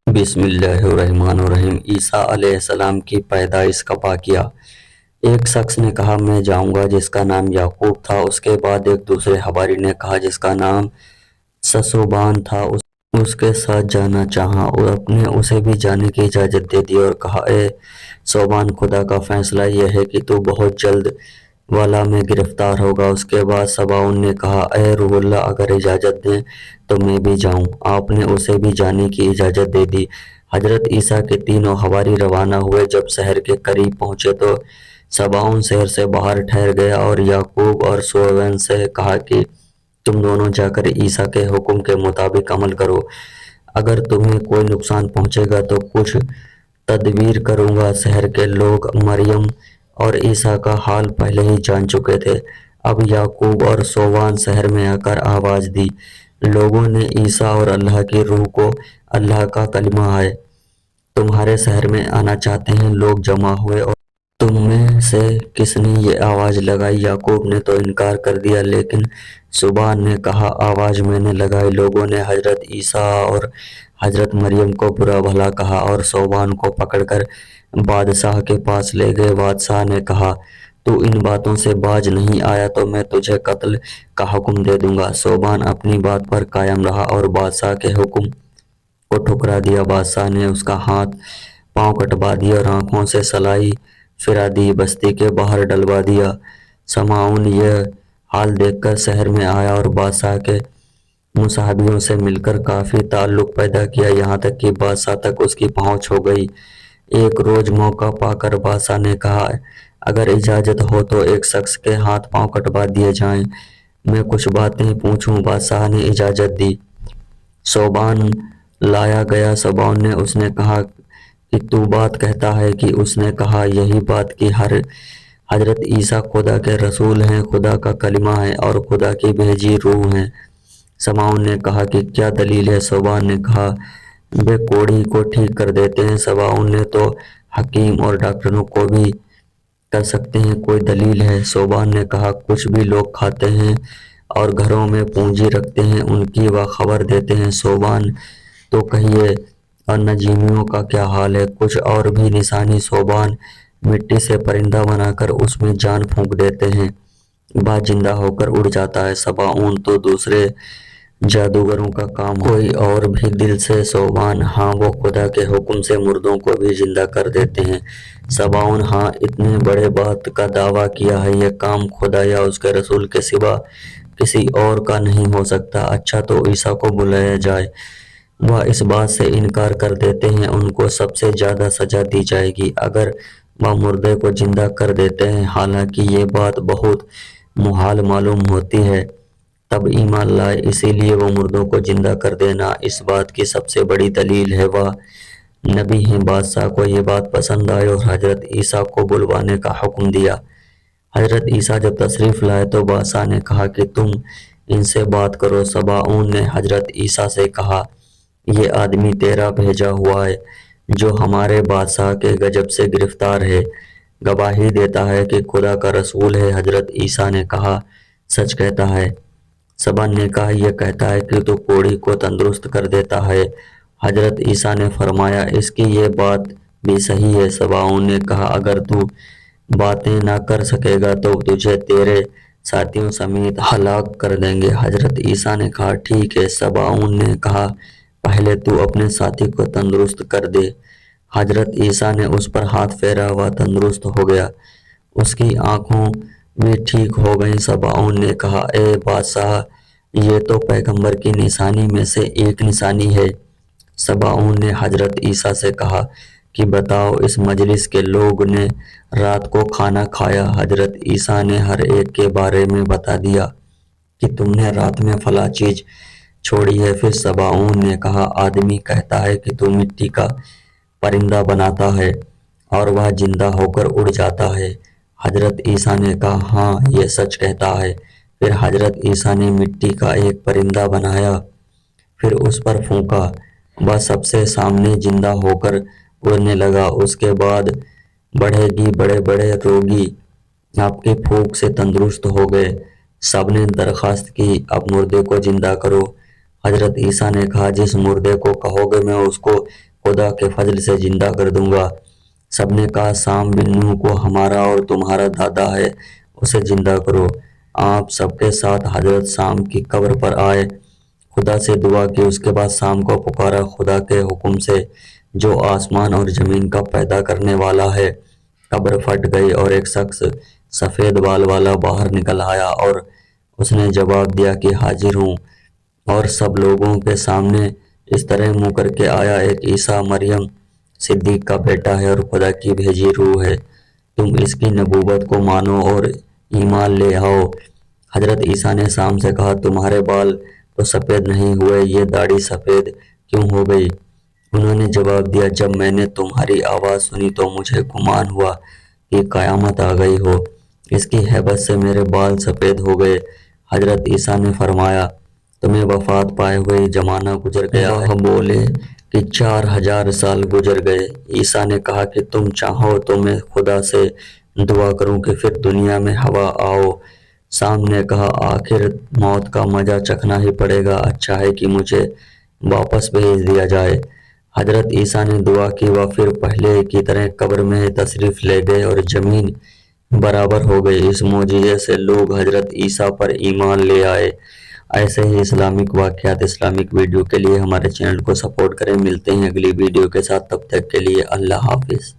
بسم اللہ الرحمن الرحیم۔ عیسیٰ علیہ السلام کی پیدائش کا واقعہ۔ ایک شخص نے کہا میں جاؤں گا جس کا نام یعقوب تھا۔ اس کے بعد ایک دوسرے حواری نے کہا جس کا نام ثوبان تھا اس کے ساتھ جانا چاہا اور اپنے اسے بھی جانے کی اجازت دے دی اور کہا اے ثوبان، خدا کا فیصلہ یہ ہے کہ تو بہت جلد والا میں گرفتار ہوگا۔ اس کے بعد ثوبان نے کہا اے روح اللہ، اگر اجازت دیں تو میں بھی جاؤں۔ آپ نے اسے بھی جانے کی اجازت دے دی۔ حضرت عیسیٰ کے تینوں حواری روانہ ہوئے۔ جب شہر کے قریب پہنچے تو ثوبان شہر سے باہر ٹھہر گیا اور یعقوب اور ثوبان سے کہا کہ تم دونوں جا کر عیسیٰ کے حکم کے مطابق عمل کرو۔ اگر تمہیں کوئی نقصان پہنچے گا تو کچھ تدبیر کروں گا۔ شہر کے لوگ مریم اور عیسیٰ کا حال پہلے ہی جان چکے تھے۔ اب یعقوب اور ثوبان شہر میں آ کر آواز دی، لوگوں نے عیسیٰ اور اللہ کی روح کو اللہ کا کلمہ ہے تمہارے شہر میں آنا چاہتے ہیں۔ لوگ جمع ہوئے اور تم میں سے کس نے یہ آواز لگائی؟ یعقوب نے تو انکار کر دیا، لیکن ثوبان نے کہا آواز میں نے لگائی۔ لوگوں نے حضرت عیسیٰ اور حضرت مریم کو برا بھلا کہا اور ثوبان کو پکڑ کر بادشاہ کے پاس لے گئے۔ بادشاہ نے کہا تو ان باتوں سے باز نہیں آیا تو میں تجھے قتل کا حکم دے دوں گا۔ ثوبان اپنی بات پر قائم رہا اور بادشاہ کے حکم کو ٹھکرا دیا۔ بادشاہ نے اس کا ہاتھ پاؤں کٹوا دیا اور آنکھوں سے سلائی پھرا دی، بستی کے باہر ڈلوا دیا۔ سامعون یہ حال دیکھ کر شہر میں آیا اور بادشاہ کے مصاحبیوں سے مل کر کافی تعلق پیدا کیا، یہاں تک کہ بادشاہ تک اس کی پہنچ ہو گئی۔ ایک روز موقع پا کر بادشاہ نے کہا اگر اجازت ہو تو ایک شخص کے ہاتھ پاؤں کٹوا دیے جائیں، میں کچھ باتیں پوچھوں۔ بادشاہ نے اجازت دی۔ ثوبان لایا گیا۔ ثوبان نے اس نے کہا کہ تو بات کہتا ہے کہ اس نے کہا یہی بات کہ حضرت عیسیٰ خدا کے رسول ہیں، خدا کا کلمہ ہے اور خدا کی بھیجی روح ہیں۔ سامعون نے کہا کہ کیا دلیل ہے؟ ثوبان نے کہا بے کوڑھی کو ٹھیک کر دیتے ہیں۔ سامعون نے تو حکیم اور ڈاکٹروں کو بھی کر سکتے ہیں، کوئی دلیل ہے؟ ثوبان نے کہا کچھ بھی لوگ کھاتے ہیں اور گھروں میں پونجی رکھتے ہیں ان کی وہ خبر دیتے ہیں۔ ثوبان تو کہیے اور نجومیوں کا کیا حال ہے؟ کچھ اور بھی نشانی؟ ثوبان مٹی سے پرندہ بنا کر اس میں جان پھونک دیتے ہیں، بعد زندہ ہو کر اڑ جاتا ہے۔ سامعون تو دوسرے جادوگروں کا کام ہو۔ کوئی اور بھی دل سے؟ ثوبان ہاں، وہ خدا کے حکم سے مردوں کو بھی زندہ کر دیتے ہیں۔ سامعون ہاں، اتنے بڑے بات کا دعویٰ کیا ہے، یہ کام خدا یا اس کے رسول کے سوا کسی اور کا نہیں ہو سکتا۔ اچھا تو عیسیٰ کو بلایا جائے، وہ اس بات سے انکار کر دیتے ہیں، ان کو سب سے زیادہ سزا دی جائے گی۔ اگر وہ مردے کو زندہ کر دیتے ہیں، حالانکہ یہ بات بہت محال معلوم ہوتی ہے، تب ایمان لائے۔ اسی لیے وہ مردوں کو زندہ کر دینا اس بات کی سب سے بڑی دلیل ہے، وہ نبی ہیں۔ بادشاہ کو یہ بات پسند آئی اور حضرت عیسیٰ کو بلوانے کا حکم دیا۔ حضرت عیسیٰ جب تشریف لائے تو بادشاہ نے کہا کہ تم ان سے بات کرو۔ سامعون نے حضرت عیسیٰ سے کہا یہ آدمی تیرا بھیجا ہوا ہے جو ہمارے بادشاہ کے غضب سے گرفتار ہے، گواہی دیتا ہے کہ خدا کا رسول ہے۔ حضرت عیسیٰ نے کہا سچ کہتا ہے۔ ثوبان نے کہا یہ کہتا ہے کہ تو کوڑھی کو تندرست کر دیتا ہے۔ حضرت عیسیٰ نے فرمایا اس کی یہ بات بھی صحیح ہے۔ سامعون نے کہا اگر تو باتیں نہ کر سکے گا تو تجھے تیرے ساتھیوں سمیت ہلاک کر دیں گے۔ حضرت عیسیٰ نے کہا ٹھیک ہے۔ سامعون نے کہا پہلے تو اپنے ساتھی کو تندرست کر دے۔ حضرت عیسیٰ نے اس پر ہاتھ پھیرا، وہ تندرست ہو گیا، اس کی آنکھوں بھی ٹھیک ہو گئیں۔ سامعون نے کہا اے بادشاہ، یہ تو پیغمبر کی نشانی میں سے ایک نشانی ہے۔ سامعون نے حضرت عیسیٰ سے کہا کہ بتاؤ اس مجلس کے لوگ نے رات کو کھانا کھایا؟ حضرت عیسیٰ نے ہر ایک کے بارے میں بتا دیا کہ تم نے رات میں فلاں چیز چھوڑی ہے۔ پھر سامعون نے کہا آدمی کہتا ہے کہ تو مٹی کا پرندہ بناتا ہے اور وہ زندہ ہو کر اڑ جاتا ہے۔ حضرت عیسیٰ نے کہا ہاں، یہ سچ کہتا ہے۔ پھر حضرت عیسیٰ نے مٹی کا ایک پرندہ بنایا، پھر اس پر پھونکا، وہ سب سے سامنے زندہ ہو کر اڑنے لگا۔ اس کے بعد بڑھے گی بڑے بڑے روگی آپ کی پھونک سے تندرست ہو گئے۔ سب نے درخواست کی اب مردے کو زندہ کرو۔ حضرت عیسیٰ نے کہا جس مردے کو کہو گے میں اس کو خدا کے فضل سے زندہ کر دوں گا۔ سب نے کہا سام بن نوح کو ہمارا اور تمہارا دادا ہے، اسے زندہ کرو۔ آپ سب کے ساتھ حضرت سام کی قبر پر آئے، خدا سے دعا کی، اس کے بعد سام کو پکارا خدا کے حکم سے جو آسمان اور زمین کا پیدا کرنے والا ہے۔ قبر پھٹ گئی اور ایک شخص سفید بال والا باہر نکل آیا اور اس نے جواب دیا کہ حاضر ہوں، اور سب لوگوں کے سامنے اس طرح منہ کر کے آیا، ایک عیسیٰ مریم صدیق کا بیٹا ہے اور خدا کی بھیجی روح ہے، تم اس کی نبوت کو مانو اور ایمان لے آؤ۔ حضرت عیسیٰ نے سام سے کہا تمہارے بال تو سفید نہیں ہوئے، یہ داڑھی سفید کیوں ہو گئی؟ انہوں نے جواب دیا جب میں نے تمہاری آواز سنی تو مجھے گمان ہوا کہ قیامت آ گئی ہو، اس کی ہیبت سے میرے بال سفید ہو گئے۔ حضرت عیسیٰ نے فرمایا تمہیں وفات پائے ہوئے زمانہ گزر گیا ہے۔ وہ بولے کہ 4000 سال گزر گئے۔ عیسیٰ نے کہا کہ تم چاہو تو میں خدا سے دعا کروں کہ پھر دنیا میں ہوا آؤ۔ سام نے کہا آخر موت کا مزہ چکھنا ہی پڑے گا، اچھا ہے کہ مجھے واپس بھیج دیا جائے۔ حضرت عیسیٰ نے دعا کی، وہ پھر پہلے کی طرح قبر میں تشریف لے گئے اور زمین برابر ہو گئی۔ اس معجزے سے لوگ حضرت عیسیٰ پر ایمان لے آئے۔ ایسے ہی اسلامک واقعات، اسلامک ویڈیو کے لیے ہمارے چینل کو سپورٹ کریں۔ ملتے ہیں اگلی ویڈیو کے ساتھ، تب تک کے لیے اللہ حافظ۔